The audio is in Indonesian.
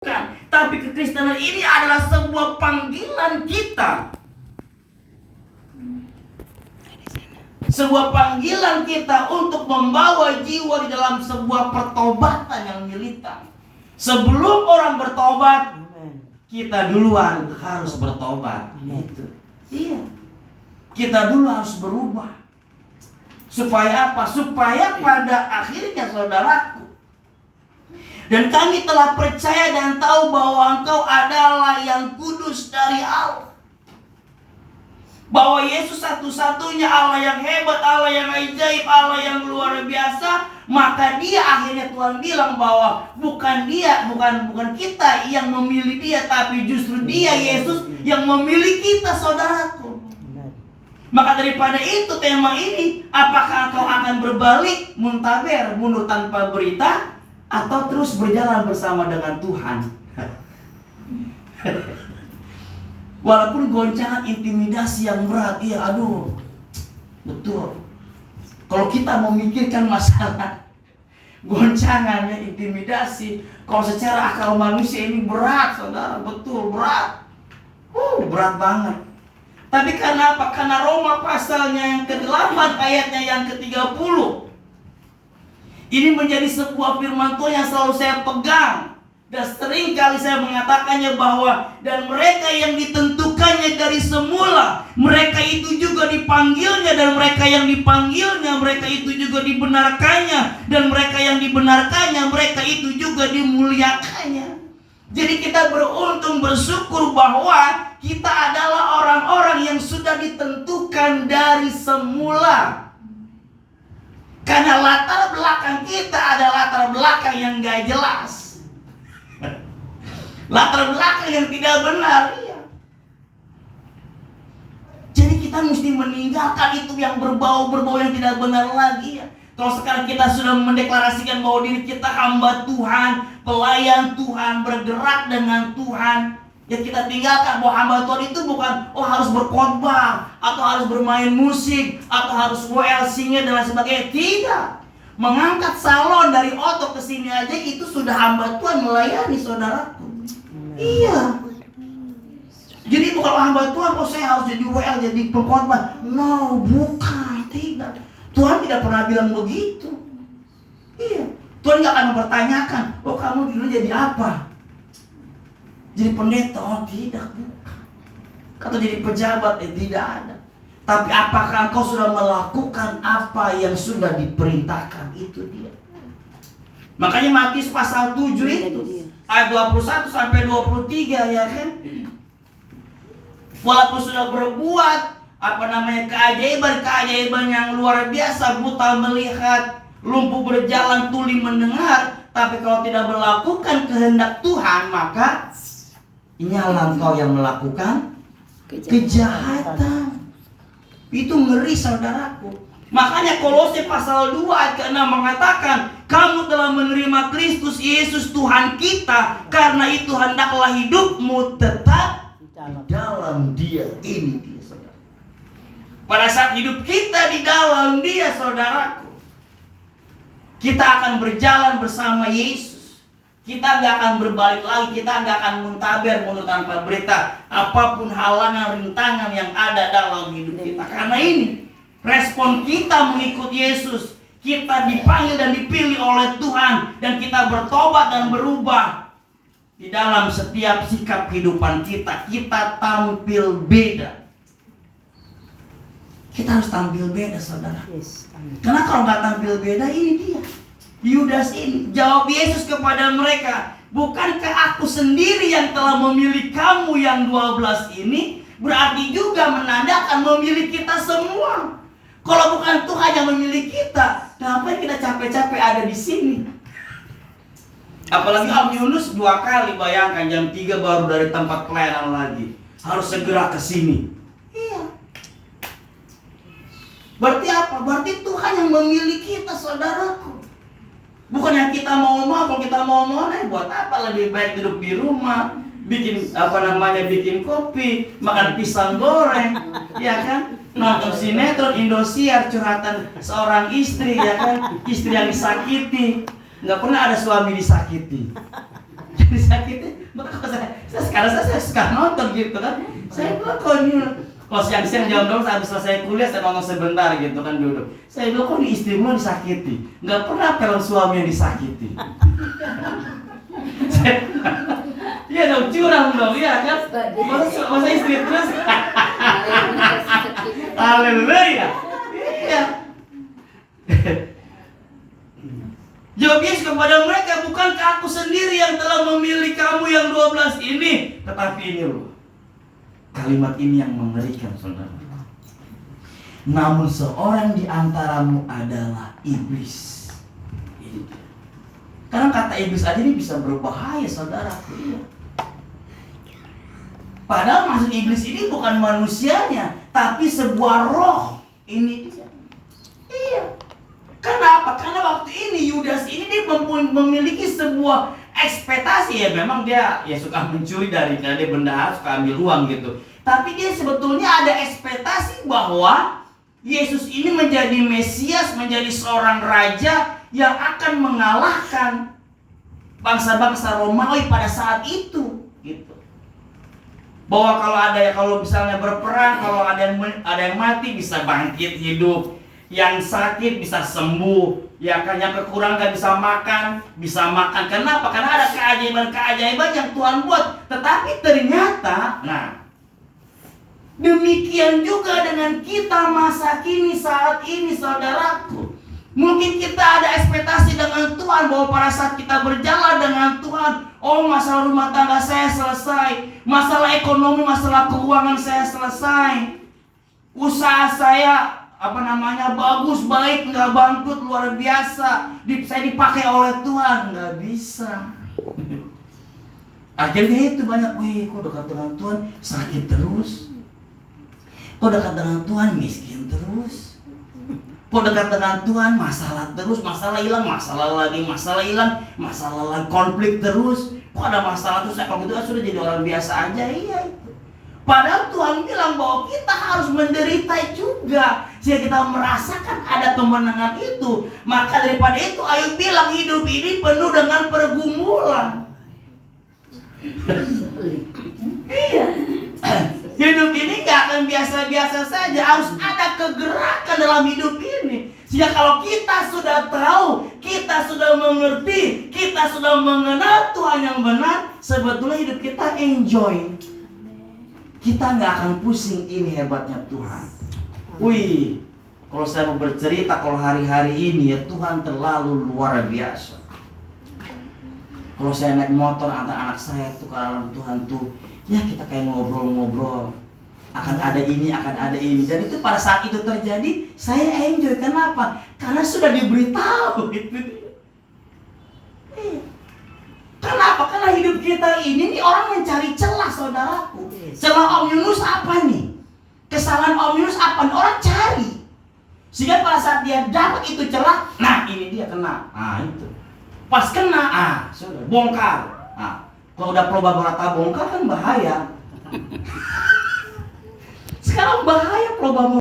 Tapi kekristenan ini adalah sebuah panggilan kita. Sebuah panggilan kita untuk membawa jiwa di dalam sebuah pertobatan yang militan. Sebelum orang bertobat, kita duluan harus bertobat. Gitu. Iya. Kita dulu harus berubah. Supaya apa? Supaya pada akhirnya saudaraku, dan kami telah percaya dan tahu bahwa engkau adalah yang kudus dari Allah. Bahwa Yesus satu-satunya Allah yang hebat, Allah yang ajaib, Allah yang luar biasa. Maka dia akhirnya Tuhan bilang bahwa bukan kita yang memilih dia, tapi justru dia, Yesus, yang memilih kita, saudaraku. Maka daripada itu tema ini, apakah engkau akan berbalik, muntaber, mundur tanpa berita, atau terus berjalan bersama dengan Tuhan? Walaupun goncangan intimidasi yang berat, iya, aduh, betul. Kalau kita memikirkan masalah goncangannya intimidasi, kalau secara akal manusia ini berat, saudara, betul berat, berat banget. Tapi karena apa? Karena Roma pasalnya yang ke-8 ayatnya yang ke-30, ini menjadi sebuah firman Tuhan yang selalu saya pegang. Dan sering kali saya mengatakannya bahwa dan mereka yang ditentukannya dari semula, mereka itu juga dipanggilnya, dan mereka yang dipanggilnya, mereka itu juga dibenarkannya, dan mereka yang dibenarkannya, mereka itu juga dimuliakannya. Jadi kita beruntung, bersyukur bahwa kita adalah orang-orang yang sudah ditentukan dari semula. Karena latar belakang kita adalah latar belakang yang gak jelas, latar belakang yang tidak benar. Iya. Jadi kita mesti meninggalkan itu yang berbau-berbau yang tidak benar lagi ya. Kalau sekarang kita sudah mendeklarasikan bahwa diri kita hamba Tuhan, pelayan Tuhan, bergerak dengan Tuhan, ya kita tinggalkan bahwa hamba Tuhan itu bukan harus berkhotbah, atau harus bermain musik, atau harus WL singing dan lain sebagainya. Tidak. Mengangkat salon dari otot ke sini aja itu sudah hamba Tuhan melayani, saudaraku. Iya. Jadi bukan hamba Tuhan, saya harus jadi WL, jadi pengkhotbah. No, bukan, tidak. Tuhan tidak pernah bilang begitu. Iya. Tuhan gak akan mempertanyakan, kamu dulu jadi apa? Jadi pendeta? Tidak, bukan. Atau jadi pejabat? Tidak ada. Tapi apakah engkau sudah melakukan apa yang sudah diperintahkan? Itu dia. Makanya Matius pasal 7 itu ayat 21 sampai 23, ya kan? Walaupun sudah berbuat keajaiban yang luar biasa, buta melihat, lumpuh berjalan, tuli mendengar, tapi kalau tidak melakukan kehendak Tuhan, maka inyalah engkau yang melakukan kejahatan. Itu ngeri, saudaraku. Makanya Kolose pasal 2 ayat ke-6 mengatakan, kamu telah menerima Kristus Yesus Tuhan kita, karena itu hendaklah hidupmu tetap di dalam Dia. Ini dia, saudara. Pada saat hidup kita di dalam Dia, saudaraku, kita akan berjalan bersama Yesus. Kita gak akan berbalik lagi, kita gak akan muntaber, mundur tanpa berita, apapun halangan, rintangan yang ada dalam hidup kita. Karena ini respon kita mengikut Yesus. Kita dipanggil dan dipilih oleh Tuhan, dan kita bertobat dan berubah. Di dalam setiap sikap kehidupan kita, kita tampil beda. Kita harus tampil beda, saudara. Karena kalau nggak tampil beda, ini dia Yudas ini. Jawab Yesus kepada mereka, bukankah aku sendiri yang telah memilih kamu yang 12 ini? Berarti juga menandakan memilih kita semua. Kalau bukan Tuhan yang memilih kita, kenapa kita capek-capek ada di sini? Apalagi Om Yunus 2 kali, bayangkan jam 3 baru dari tempat pelayanan lagi, harus segera ke sini. Iya. Berarti apa? Berarti Tuhan yang memilih kita, saudaraku. Bukan yang kita mau. Kalau kita mau, buat apa? Lebih baik duduk di rumah, bikin bikin kopi, makan pisang goreng, ya kan? Nonton sinetron Indosiar, curhatan seorang istri, ya kan? Istri yang disakiti. Nggak pernah ada suami disakiti. Disakiti. Maka saya sekarang saya suka nonton gitu kan. Saya bilang kok ini, kalau siang-siang jam 12 habis selesai kuliah saya nonton sebentar gitu kan duduk. Saya bilang kok ini istrimu disakiti. Nggak pernah film suami yang disakiti. Iya dong, curang dong, iya kan? Masa istri terus? Haleluya. Iya. Jawab Yesus kepada mereka, bukankah aku sendiri yang telah memilih kamu yang 12 ini? Tetapi ini loh, kalimat ini yang mengerikan, saudara. Namun seorang di antaramu adalah iblis. Karena kata iblis aja ini bisa berbahaya, saudara. Padahal maksud iblis ini bukan manusianya, tapi sebuah roh. Ini dia. Iya. Kenapa? Karena waktu ini Yudas ini dia memiliki sebuah ekspektasi, ya memang dia ya suka mencuri dari bendahara, suka ambil uang gitu. Tapi dia sebetulnya ada ekspektasi bahwa Yesus ini menjadi Mesias, menjadi seorang raja yang akan mengalahkan bangsa-bangsa Romawi pada saat itu, gitu. Bahwa kalau misalnya berperang, kalau ada yang mati bisa bangkit hidup. Yang sakit bisa sembuh, yang kekurangan gak bisa makan. Kenapa? Karena ada keajaiban-keajaiban yang Tuhan buat. Tetapi ternyata, demikian juga dengan kita masa kini saat ini, saudaraku. Mungkin kita ada ekspektasi dengan Tuhan bahwa pada saat kita berjalan dengan Tuhan, oh masalah rumah tangga saya selesai, masalah ekonomi, masalah keuangan saya selesai, usaha saya bagus, baik, nggak bangkrut, luar biasa, saya dipakai oleh Tuhan. Nggak bisa. Akhirnya itu banyak, kok dekat dengan Tuhan sakit terus, kok dekat dengan Tuhan miskin terus, kok dekat dengan Tuhan masalah terus, masalah hilang, masalah lagi, konflik terus, kok ada masalah terus. Kalau gitu kan sudah jadi orang biasa aja. Iya itu. Padahal Tuhan bilang bahwa kita harus menderita juga, sehingga kita merasakan ada kemenangan itu. Maka daripada itu Ayub bilang hidup ini penuh dengan pergumulan. Iya. Hidup ini gak akan biasa-biasa saja, harus ada kegerakan dalam hidup ini. Sehingga kalau kita sudah tahu, kita sudah mengerti, kita sudah mengenal Tuhan yang benar, sebetulnya hidup kita enjoy. Kita nggak akan pusing. Ini hebatnya Tuhan. Wih, kalau saya mau bercerita, kalau hari-hari ini ya Tuhan terlalu luar biasa. Kalau saya naik motor antar anak saya tuh ke dalam Tuhan tuh, ya kita kayak ngobrol-ngobrol. Akan ada ini, akan ada ini. Dan itu pada saat itu terjadi, saya enjoy. Kenapa? Karena sudah diberitahu. Kenapa? Karena hidup kita ini orang mencari celah, saudaraku. Celah Om Yunus apa nih? Kesalahan Om Yunus apa nih? Orang cari. Sehingga pada saat dia dapat itu celah, ini dia kena. Itu. Pas kena, sudah bongkar. Kalau udah probable rata bongkar kan bahaya. Sekarang bahaya probable